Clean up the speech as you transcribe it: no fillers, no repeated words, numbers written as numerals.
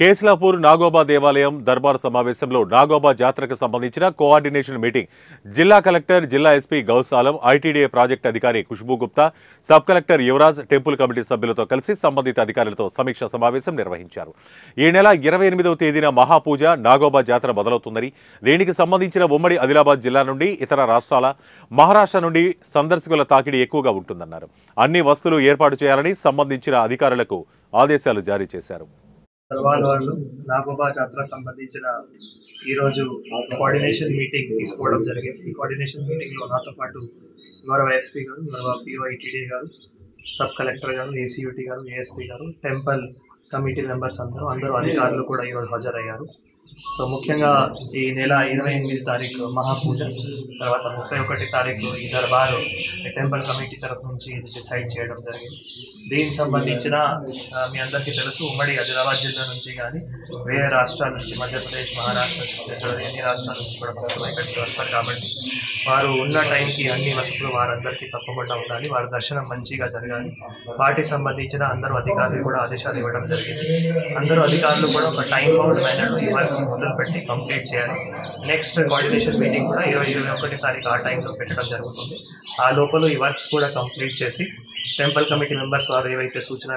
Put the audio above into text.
కేస్లాపూర్ నాగోబా దేవాలయం దర్బార్ సమావేశంలో నాగోబా జాతరకు సంబంధించిన కోఆర్డినేషన్ మీటింగ్ జిల్లా కలెక్టర్, జిల్లా ఎస్పీ గౌసాలం, ఐటీడీఏ ప్రాజెక్టు అధికారి Khushbu Gupta, sub collector Yuvraj, temple committee సభ్యులతో కలిసి సంబంధిత అధికారులతో సమీక్ష సమావేశం నిర్వహించారు. ఈ నెల 28వ తేదీన మహాపూజ నాగోబా జాతర మొదలవుతుందని, దీనికి సంబంధించిన ఉమ్మడి ఆదిలాబాద్ జిల్లా నుండి ఇతర రాష్ట్రాల, మహారాష్ట్ర నుండి సందర్శకుల తాకిడి ఎక్కువగా ఉంటుందన్నారు. అన్ని వసతులు ఏర్పాటు చేయాలని సంబంధించిన అధికారులకు ఆదేశాలు జారీ చేశారు. వాళ్ళు నాగోబా జాతర సంబంధించిన ఈరోజు కోఆర్డినేషన్ మీటింగ్ తీసుకోవడం జరిగింది. ఈ కోఆర్డినేషన్ మీటింగ్లో నాతో పాటు గౌరవ ఎస్పీ గారు, గౌరవ పిఓఐటీడీ గారు, సబ్ కలెక్టర్ గారు, ఏసీయూటీ గారు, ఏఎస్పీ గారు, టెంపుల్ కమిటీ మెంబర్స్ అందరూ అధికారులు కూడా ఈరోజు హాజరయ్యారు. సో ముఖ్యంగా ఈ నెల 28 తారీఖు మహాపూజ, తర్వాత 31 తారీఖు ఈ దర్బారు టెంపుల్ కమిటీ తరఫు నుంచి డిసైడ్ చేయడం జరిగింది. దీనికి సంబంధించిన మీ అందరికీ తెలుసు, ఉమ్మడి ఆదిలాబాద్ జిల్లా నుంచి కానీ వేరే రాష్ట్రాల నుంచి, మధ్యప్రదేశ్, మహారాష్ట్ర, ఛత్తీస్గఢ్ అన్ని రాష్ట్రాల నుంచి కూడా భక్తులు ఇక్కడికి వస్తారు. కాబట్టి వారు ఉన్న టైంకి అన్ని వసతులు వారందరికీ తప్పకుండా ఉండాలి, వారి దర్శనం మంచిగా జరగాలి. వాటికి సంబంధించిన అందరూ అధికారులు కూడా ఆదేశాలు ఇవ్వడం జరిగింది. అందరూ అధికారులు కూడా ఒక టైం బౌండ్ మేనర్లో ఈ వర్క్స్ మొదలుపెట్టి కంప్లీట్ చేయాలి. నెక్స్ట్ కోఆర్డినేషన్ మీటింగ్ కూడా 21 తారీఖు ఆ టైంలో పెట్టడం జరుగుతుంది. ఆ లోపల ఈ వర్క్స్ కూడా కంప్లీట్ చేసి టెంపుల్ కమిటీ మెంబర్స్ వారు ఏవైతే సూచన